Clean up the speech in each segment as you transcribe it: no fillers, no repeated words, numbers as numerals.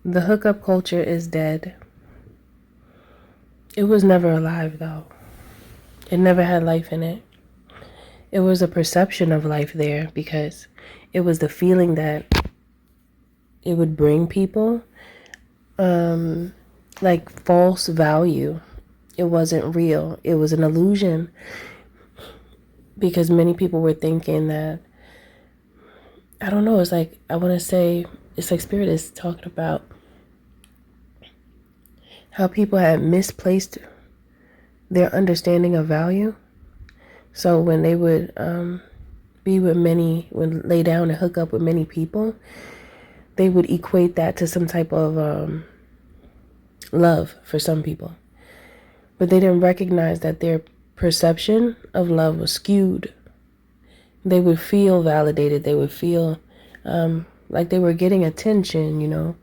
The hookup culture is dead. It was never alive, though. It never had life in it. It was a perception of life there because it was the feeling that it would bring people, like false value. It wasn't real. It was an illusion because many people were thinking that, I don't know, it's like, I want to say, it's like Spirit is talking about how people had misplaced their understanding of value. So when they would be with many, would lay down and hook up with many people, they would equate that to some type of love for some people. But they didn't recognize that their perception of love was skewed. They would feel validated. They would feel like they were getting attention,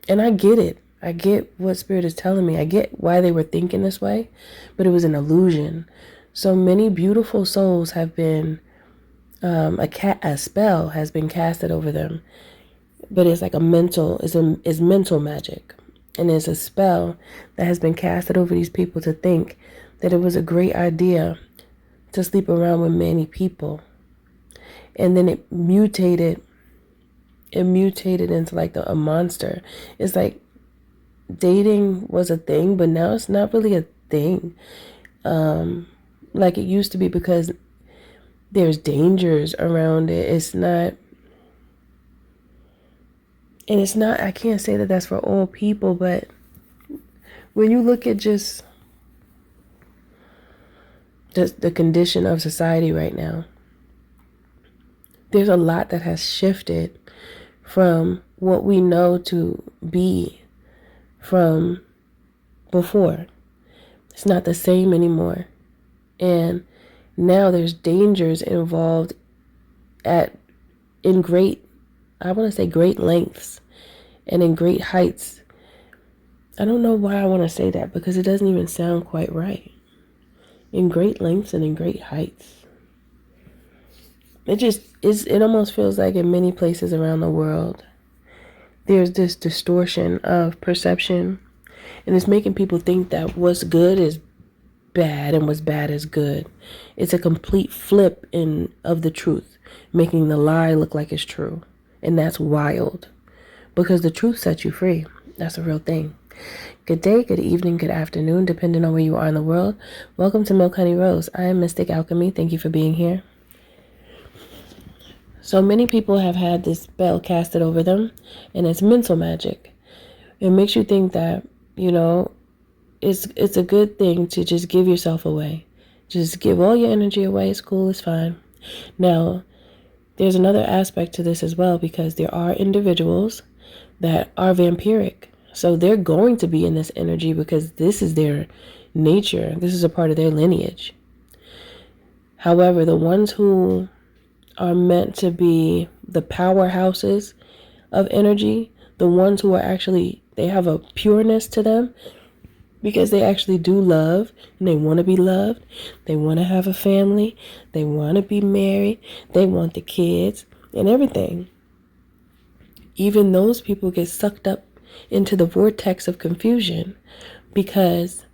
And I get it. I get what Spirit is telling me. I get why they were thinking this way, but it was an illusion. So many beautiful souls have been, a spell has been casted over them, but it's like it's mental magic. And it's a spell that has been casted over these people to think that it was a great idea to sleep around with many people. And then it mutated into like a monster. It's like dating was a thing, but now it's not really a thing like it used to be, because there's dangers around it. It's not, I can't say that that's for all people, but when you look at just the condition of society right now, there's a lot that has shifted from what we know to be from before. It's not the same anymore. And now there's dangers involved in great lengths and in great heights. I don't know why I want to say that, because it doesn't even sound quite right. In great lengths and in great heights. It almost feels like in many places around the world, there's this distortion of perception, and it's making people think that what's good is bad and what's bad is good. It's a complete flip of the truth, making the lie look like it's true. And that's wild, because the truth sets you free. That's a real thing. Good day, good evening, good afternoon, depending on where you are in the world. Welcome to Milk Honey Rose. I am Mystic Alchemy. Thank you for being here. So many people have had this spell casted over them, and it's mental magic. It makes you think that, it's a good thing to just give yourself away. Just give all your energy away. It's cool. It's fine. Now, there's another aspect to this as well, because there are individuals that are vampiric. So they're going to be in this energy because this is their nature. This is a part of their lineage. However, the ones who are meant to be the powerhouses of energy, the ones who are actually, they have a pureness to them, because they actually do love and they want to be loved. They want to have a family. They want to be married. They want the kids and everything. Even those people get sucked up into the vortex of confusion because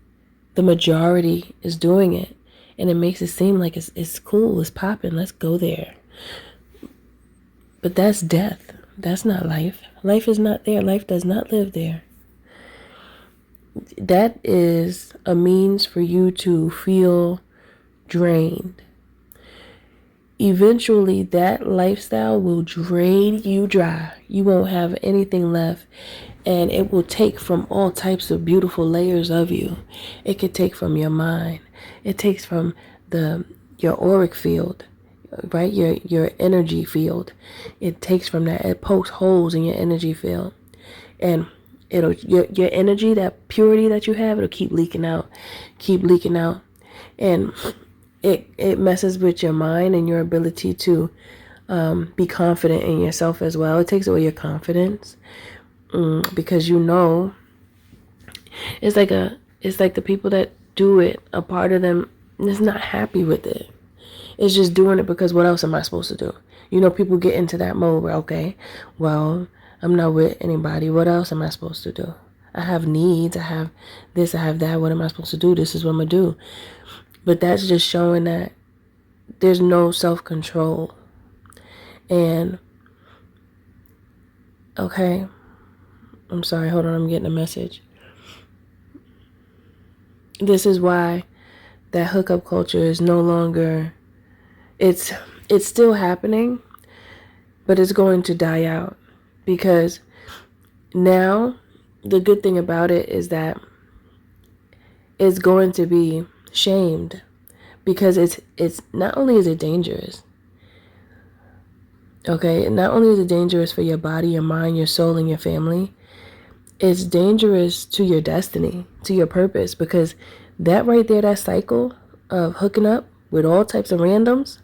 the majority is doing it. And it makes it seem like it's cool, it's popping, let's go there. But that's death. That's not life. Life is not there. Life does not live there. That is a means for you to feel drained. Eventually, that lifestyle will drain you dry. You won't have anything left. And it will take from all types of beautiful layers of you. It could take from your mind. It takes from your auric field, right? Your energy field. It takes from that. It pokes holes in your energy field. And your energy, that purity that you have, it'll keep leaking out. And it messes with your mind and your ability to be confident in yourself as well. It takes away your confidence because it's like the people that do it, a part of them is not happy with it. It's just doing it because what else am I supposed to do? People get into that mode where, okay, well, I'm not with anybody. What else am I supposed to do? I have needs. I have this. I have that. What am I supposed to do? This is what I'm going to do. But that's just showing that there's no self-control. And, okay, I'm sorry. Hold on. I'm getting a message. This is why that hookup culture is no longer, it's still happening, but it's going to die out. Because now the good thing about it is that it's going to be shamed, because it's not only is it dangerous, okay, not only is it dangerous for your body, your mind, your soul, and your family, it's dangerous to your destiny, to your purpose, because that right there, that cycle of hooking up with all types of randoms,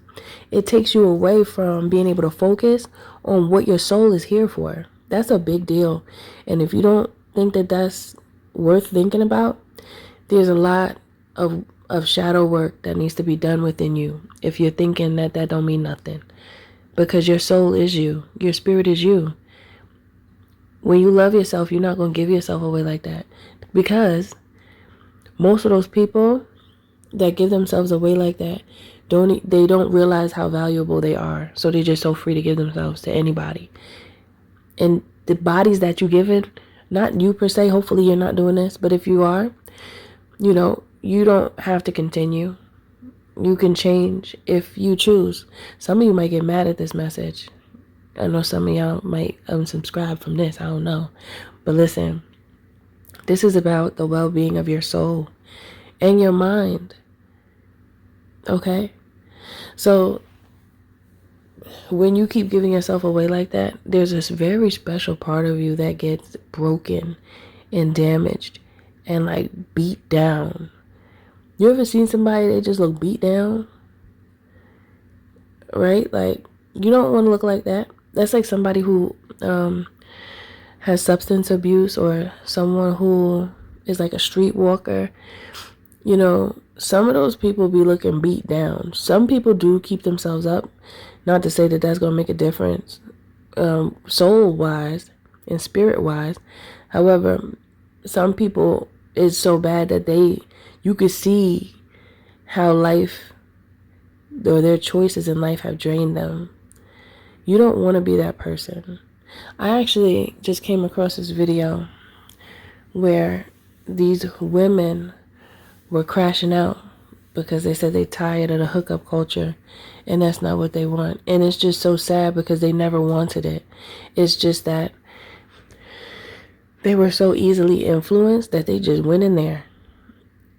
it takes you away from being able to focus on what your soul is here for. That's a big deal. And if you don't think that that's worth thinking about, there's a lot of shadow work that needs to be done within you if you're thinking that don't mean nothing. Because your soul is you. Your spirit is you. When you love yourself, you're not going to give yourself away like that. Because most of those people that give themselves away like that, they don't realize how valuable they are. So they're just so free to give themselves to anybody. And the bodies that you give it, not you per se, hopefully you're not doing this, but if you are, you don't have to continue. You can change if you choose. Some of you might get mad at this message. I know some of y'all might unsubscribe from this. I don't know. But listen, this is about the well-being of your soul and your mind. Okay? So when you keep giving yourself away like that, there's this very special part of you that gets broken and damaged and like beat down. You ever seen somebody that just look beat down? Right? Like, you don't want to look like that. That's like somebody who has substance abuse, or someone who is like a streetwalker. Some of those people be looking beat down. Some people do keep themselves up. Not to say that that's going to make a difference soul-wise and spirit-wise. However, some people, it's so bad that you could see how life, or their choices in life, have drained them. You don't want to be that person. I actually just came across this video where these women were crashing out because they said they tired of the hookup culture, and that's not what they want. And it's just so sad because they never wanted it. It's just that they were so easily influenced that they just went in there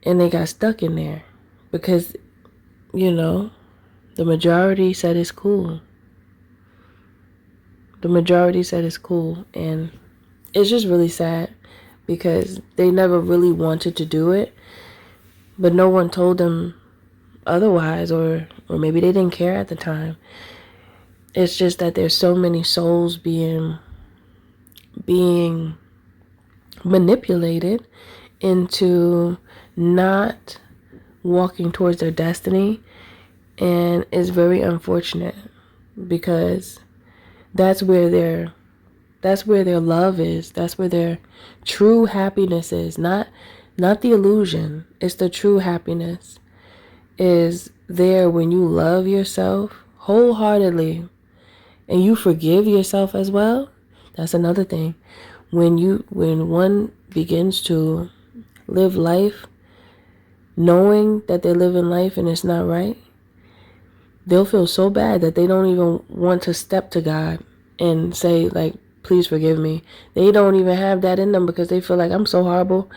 and they got stuck in there because, the majority said it's cool. The majority said it's cool, and it's just really sad because they never really wanted to do it, but no one told them otherwise, or maybe they didn't care at the time. It's just that there's so many souls being manipulated into not walking towards their destiny, and it's very unfortunate because that's where their love is. That's where their true happiness is. Not the illusion. It's the true happiness is there when you love yourself wholeheartedly and you forgive yourself as well. That's another thing. When one begins to live life knowing that they're living life and it's not right, they'll feel so bad that they don't even want to step to God and say, like, please forgive me. They don't even have that in them because they feel like, I'm so horrible.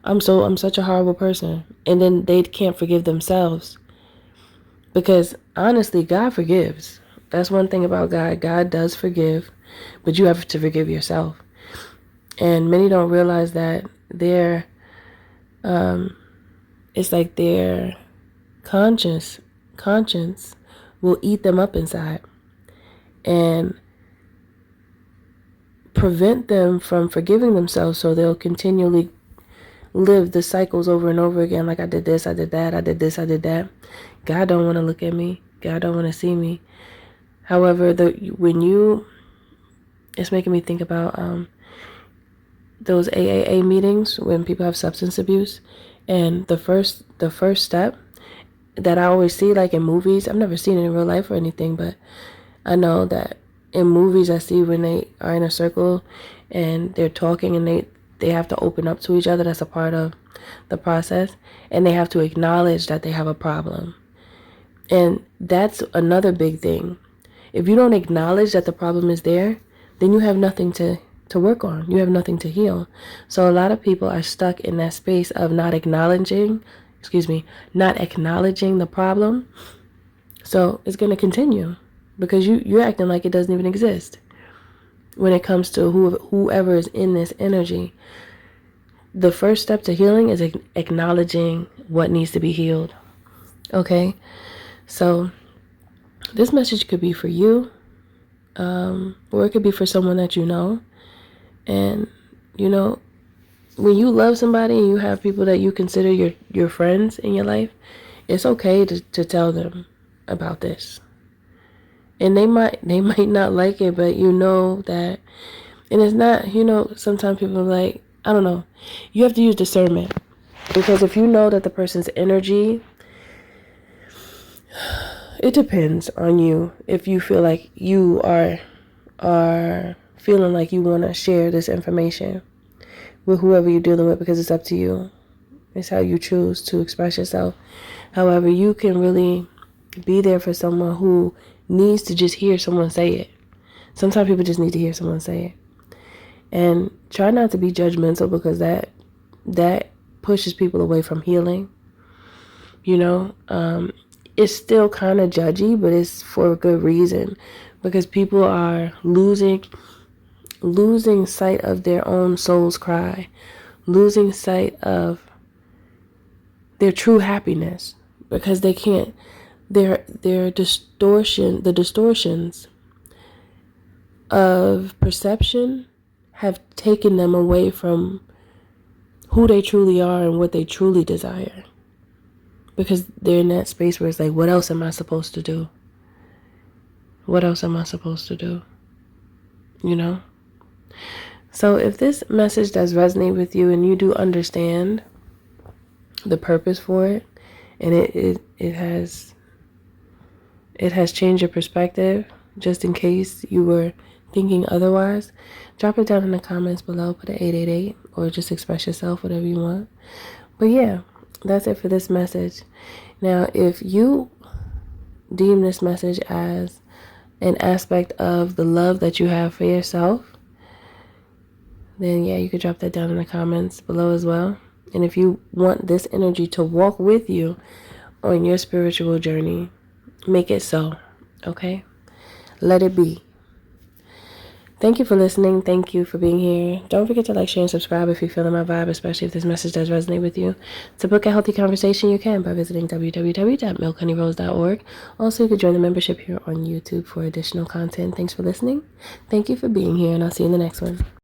I'm such a horrible person. And then they can't forgive themselves. Because honestly, God forgives. That's one thing about God. God does forgive, but you have to forgive yourself. And many don't realize that it's like their conscience will eat them up inside and prevent them from forgiving themselves, so they'll continually live the cycles over and over again. Like, I did this, I did that, I did this, I did that. God don't want to look at me. God don't want to see me. However, when you It's making me think about those AAA meetings when people have substance abuse, and the first step that I always see, like in movies, I've never seen it in real life or anything, but I know that in movies I see when they are in a circle and they're talking and they have to open up to each other. That's a part of the process, and they have to acknowledge that they have a problem. And that's another big thing. If you don't acknowledge that the problem is there, then you have nothing to work on. You have nothing to heal. So a lot of people are stuck in that space of not acknowledging the problem. So it's going to continue because you're acting like it doesn't even exist. When it comes to whoever is in this energy, the first step to healing is acknowledging what needs to be healed. Okay? So this message could be for you, or it could be for someone that you know. And, you know, when you love somebody and you have people that you consider your friends in your life, it's okay to tell them about this. And they might not like it, but you know that, and it's not, you know, sometimes people are like, I don't know, you have to use discernment. Because if you know that the person's energy, it depends on you. If you feel like you are feeling like you want to share this information with whoever you're dealing with, because it's up to you. It's how you choose to express yourself. However, you can really be there for someone who needs to just hear someone say it. Sometimes people just need to hear someone say it. And try not to be judgmental, because that pushes people away from healing. You know, it's still kind of judgy, but it's for a good reason, because people are losing sight of their own soul's cry, losing sight of their true happiness, because they can't, the distortions of perception have taken them away from who they truly are and what they truly desire, because they're in that space where it's like, what else am I supposed to do? What else am I supposed to do? You know? So if this message does resonate with you and you do understand the purpose for it, and it has changed your perspective, just in case you were thinking otherwise, drop it down in the comments below, put an 888, or just express yourself, whatever you want. But yeah, that's it for this message. Now, if you deem this message as an aspect of the love that you have for yourself, then yeah, you could drop that down in the comments below as well. And if you want this energy to walk with you on your spiritual journey, make it so, okay? Let it be. Thank you for listening. Thank you for being here. Don't forget to like, share, and subscribe if you're feeling my vibe, especially if this message does resonate with you. To book a healthy conversation, you can by visiting www.milkhoneyRose.org. Also, you can join the membership here on YouTube for additional content. Thanks for listening. Thank you for being here, and I'll see you in the next one.